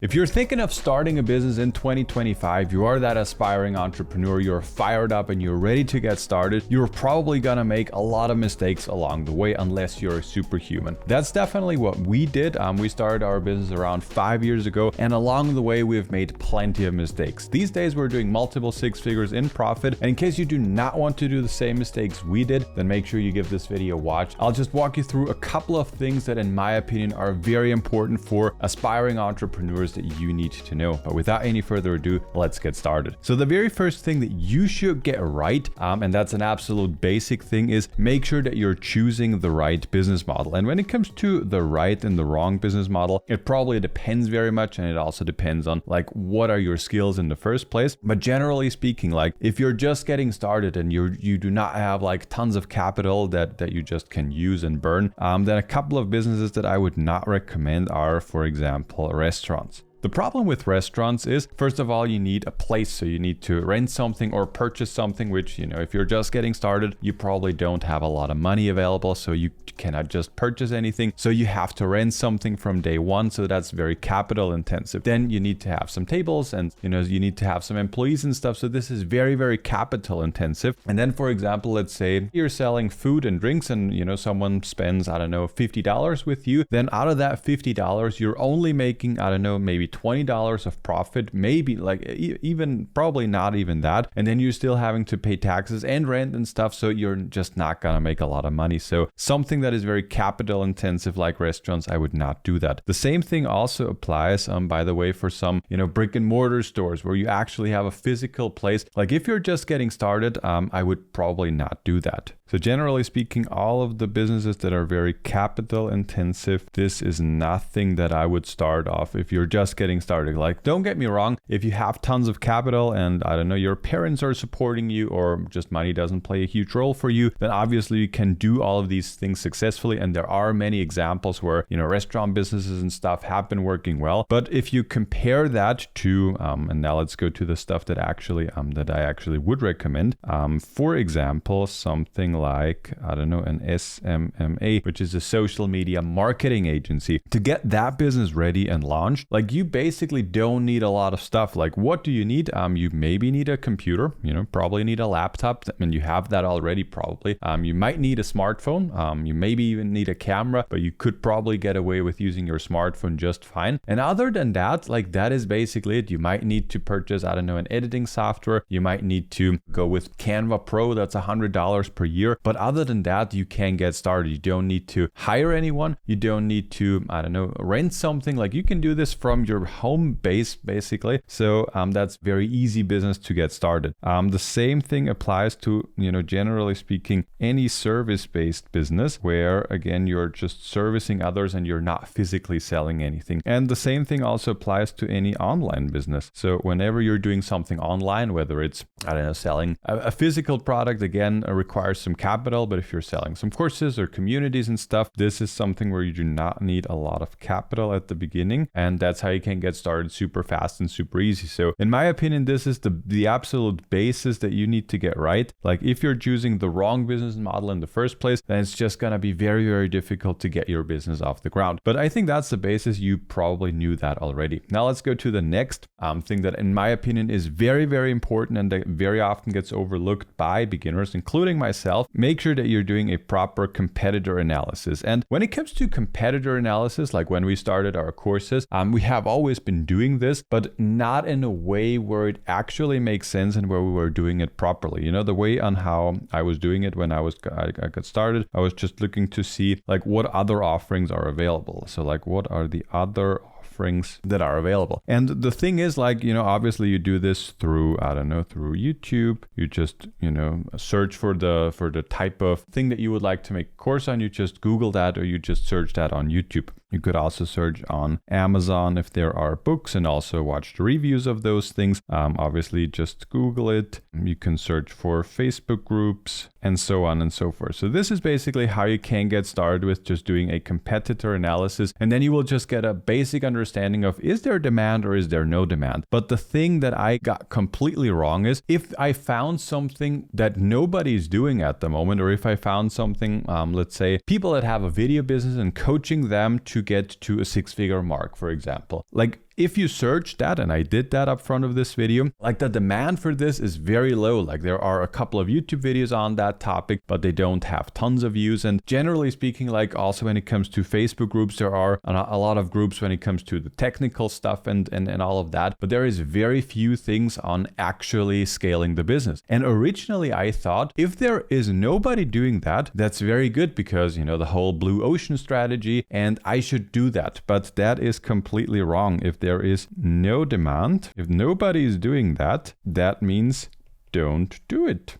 If you're thinking of starting a business in 2025, you are that aspiring entrepreneur, you're fired up and you're ready to get started, you're probably gonna make a lot of mistakes along the way unless you're a superhuman. That's definitely what we did. We started our business around 5 years ago, and along the way we've made plenty of mistakes. These days we're doing multiple six figures in profit, and in case you do not want to do the same mistakes we did, then make sure you give this video a watch. I'll just walk you through a couple of things that in my opinion are very important for aspiring entrepreneurs that you need to know. But without any further ado, let's get started. So the very first thing that you should get right, and that's an absolute basic thing, is make sure that you're choosing the right business model. And when it comes to the right and the wrong business model, it probably depends very much, and it also depends on like what are your skills in the first place. But generally speaking, like if you're just getting started and you do not have like tons of capital that you just can use and burn, then a couple of businesses that I would not recommend are, for example, restaurants. The problem with restaurants is, first of all, you need a place. So you need to rent something or purchase something, which, if you're just getting started, you probably don't have a lot of money available. So you cannot just purchase anything. So you have to rent something from day one. So that's very capital intensive. Then you need to have some tables and, you need to have some employees and stuff. So this is very, very capital intensive. And then, for example, let's say you're selling food and drinks and, someone spends, $50 with you. Then out of that $50, you're only making, maybe $20 of profit, maybe like even probably not even that. And then you're still having to pay taxes and rent and stuff. So you're just not gonna make a lot of money. So something that is very capital intensive like restaurants, I would not do that. The same thing also applies, by the way, for some, brick and mortar stores where you actually have a physical place. Like if you're just getting started, I would probably not do that. So generally speaking, all of the businesses that are very capital intensive, this is nothing that I would start off if you're just getting started. Like, don't get me wrong, if you have tons of capital and your parents are supporting you or just money doesn't play a huge role for you, then obviously you can do all of these things successfully. And there are many examples where, restaurant businesses and stuff have been working well. But if you compare that to, and now let's go to the stuff that I actually would recommend. For example, something like, an SMMA, which is a social media marketing agency. To get that business ready and launched, like you basically don't need a lot of stuff. Like what do you need? You maybe need a computer, probably need a laptop, and you have that already probably. You might need a smartphone. You maybe even need a camera, but you could probably get away with using your smartphone just fine. And other than that, like that is basically it. You might need to purchase, an editing software. You might need to go with Canva Pro. That's $100 per year. But other than that, you can get started. You don't need to hire anyone. You don't need to, rent something. Like you can do this from your home base, basically. So that's very easy business to get started. The same thing applies to, generally speaking, any service-based business where, again, you're just servicing others and you're not physically selling anything. And the same thing also applies to any online business. So whenever you're doing something online, whether it's, selling a physical product, again, requires some capital, but if you're selling some courses or communities and stuff, this is something where you do not need a lot of capital at the beginning, and that's how you can get started super fast and super easy. So in my opinion, this is the absolute basis that you need to get right. Like if you're choosing the wrong business model in the first place, then it's just gonna be very, very difficult to get your business off the ground. But I think that's the basis. You probably knew that already. Now let's go to the next thing that in my opinion is very, very important and that very often gets overlooked by beginners, including myself. Make sure that you're doing a proper competitor analysis. And when it comes to competitor analysis, like when we started our courses, we have always been doing this, but not in a way where it actually makes sense and where we were doing it properly. The way on how I was doing it when I got started, I was just looking to see like what other offerings are available. So like what are the other offerings that are available. And the thing is, like, obviously you do this through, through YouTube. You just, search for the type of thing that you would like to make a course on. You just Google that, or you just search that on YouTube. You could also search on Amazon if there are books and also watch the reviews of those things. Obviously, just Google it. You can search for Facebook groups and so on and so forth. So this is basically how you can get started with just doing a competitor analysis. And then you will just get a basic understanding of, is there demand or is there no demand? But the thing that I got completely wrong is if I found something that nobody's doing at the moment, or if I found something, let's say people that have a video business and coaching them to get to a six-figure mark, for example. Like, if you search that, and I did that up front of this video, like the demand for this is very low. Like there are a couple of YouTube videos on that topic, but they don't have tons of views. And generally speaking, like also when it comes to Facebook groups, there are a lot of groups when it comes to the technical stuff and all of that, but there is very few things on actually scaling the business. And originally I thought if there is nobody doing that, that's very good because, you know, the whole blue ocean strategy, and I should do that. But that is completely wrong. If there is no demand, if nobody is doing that, that means don't do it.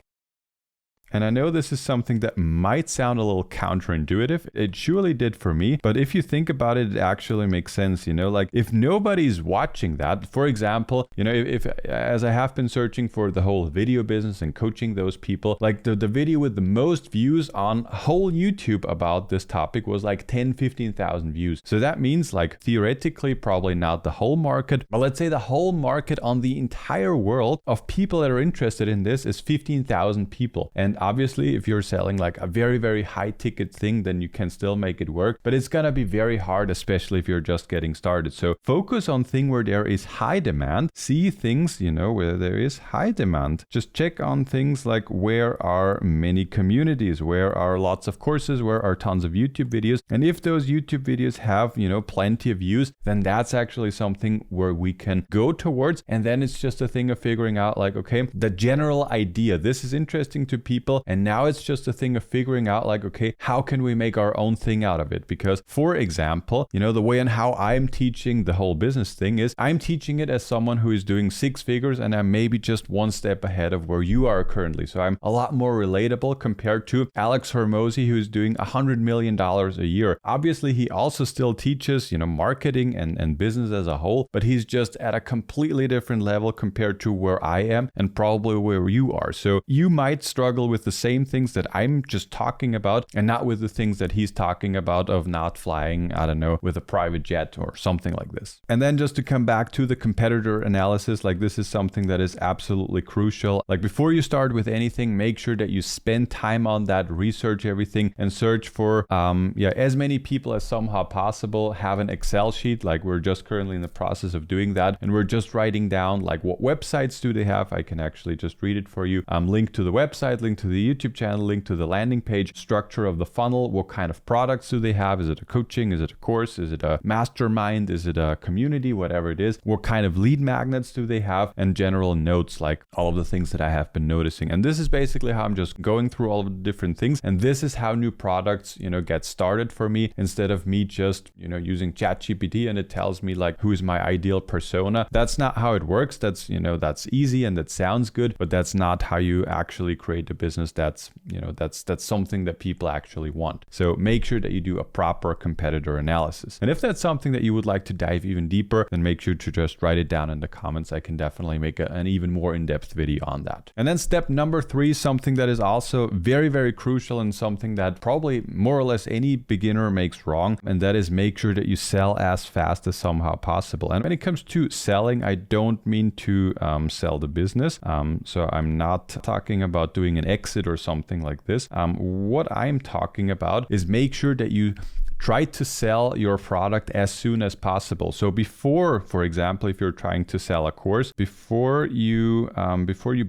And I know this is something that might sound a little counterintuitive. It surely did for me. But if you think about it, it actually makes sense. You know, like if nobody's watching that, for example, you know, if as I have been searching for the whole video business and coaching those people, like the video with the most views on whole YouTube about this topic was like 10-15,000 views. So that means like theoretically, probably not the whole market, but let's say the whole market on the entire world of people that are interested in this is 15,000 people. And obviously, if you're selling like a very, very high ticket thing, then you can still make it work, but it's gonna be very hard, especially if you're just getting started. So focus on things where there is high demand, see things, you know, where there is high demand. Just check on things like where are many communities, where are lots of courses, where are tons of YouTube videos. And if those YouTube videos have, you know, plenty of views, then that's actually something where we can go towards. And then it's just a thing of figuring out like, okay, the general idea, this is interesting to people. And now it's just a thing of figuring out like, okay, how can we make our own thing out of it? Because for example, you know, the way and how I'm teaching the whole business thing is I'm teaching it as someone who is doing 6 figures and I'm maybe just one step ahead of where you are currently. So I'm a lot more relatable compared to Alex Hormozi, who's doing $100 million a year. Obviously, he also still teaches, you know, marketing and business as a whole, but he's just at a completely different level compared to where I am and probably where you are. So you might struggle with the same things that I'm just talking about and not with the things that he's talking about of not flying, I don't know, with a private jet or something like this. And then just to come back to the competitor analysis, like this is something that is absolutely crucial. Like before you start with anything, make sure that you spend time on that, research everything and search for as many people as somehow possible. Have an Excel sheet, like we're just currently in the process of doing that. And we're just writing down like what websites do they have. I can actually just read it for you. Link to the website, link to the YouTube channel, link to the landing page, structure of the funnel, what kind of products do they have? Is it a coaching? Is it a course? Is it a mastermind? Is it a community? Whatever it is. What kind of lead magnets do they have? And general notes, like all of the things that I have been noticing. And this is basically how I'm just going through all of the different things. And this is how new products, you know, get started for me instead of me just, you know, using ChatGPT and it tells me like who is my ideal persona. That's not how it works. That's, you know, that's easy and that sounds good, but that's not how you actually create a business that's, you know, that's something that people actually want. So make sure that you do a proper competitor analysis. And if that's something that you would like to dive even deeper, then make sure to just write it down in the comments. I can definitely make an even more in-depth video on that. And then step number 3, something that is also very, very crucial and something that probably more or less any beginner makes wrong. And that is make sure that you sell as fast as somehow possible. And when it comes to selling, I don't mean to sell the business. So I'm not talking about doing an exit or something like this. What I'm talking about is make sure that you try to sell your product as soon as possible. So before, for example, if you're trying to sell a course, before you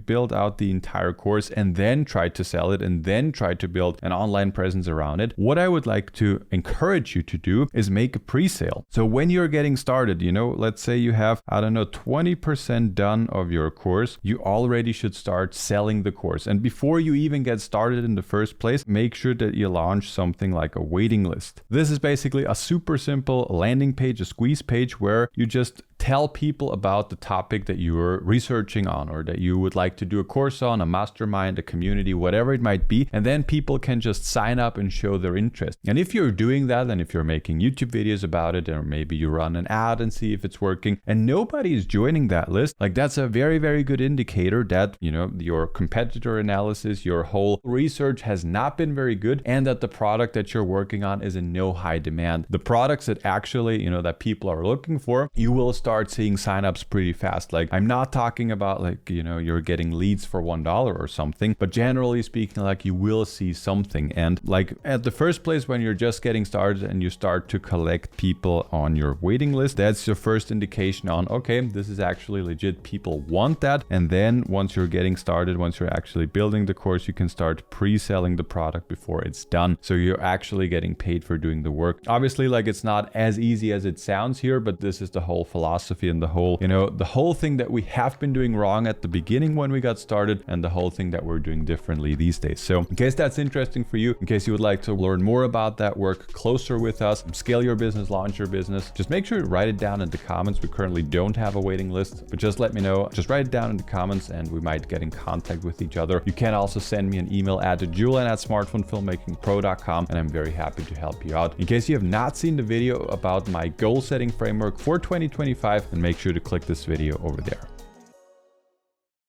build out the entire course and then try to sell it and then try to build an online presence around it, what I would like to encourage you to do is make a pre-sale. So when you're getting started, you know, let's say you have, I don't know, 20% done of your course, you already should start selling the course. And before you even get started in the first place, make sure that you launch something like a waiting list. This is basically a super simple landing page, a squeeze page where you just tell people about the topic that you are researching on or that you would like to do a course on, a mastermind, a community, whatever it might be. And then people can just sign up and show their interest. And if you're doing that, and if you're making YouTube videos about it, or maybe you run an ad and see if it's working and nobody is joining that list, like that's a very, very good indicator that, you know, your competitor analysis, your whole research has not been very good and that the product that you're working on is in no high demand. The products that actually, you know, that people are looking for, you will start start seeing signups pretty fast. Like, I'm not talking about like, you know, you're getting leads for $1 or something, but generally speaking, like you will see something. And like at the first place, when you're just getting started and you start to collect people on your waiting list, that's your first indication on, okay, this is actually legit. People want that. And then once you're getting started, once you're actually building the course, you can start pre-selling the product before it's done. So you're actually getting paid for doing the work. Obviously, like it's not as easy as it sounds here, but this is the whole philosophy and the whole, you know, the whole thing that we have been doing wrong at the beginning when we got started, and the whole thing that we're doing differently these days. So in case that's interesting for you, in case you would like to learn more about that, work closer with us, scale your business, launch your business, just make sure to write it down in the comments. We currently don't have a waiting list, but just let me know. Just write it down in the comments and we might get in contact with each other. You can also send me an email at julian@smartphonefilmmakingpro.com, and I'm very happy to help you out. In case you have not seen the video about my goal setting framework for 2025, then make sure to click this video over there.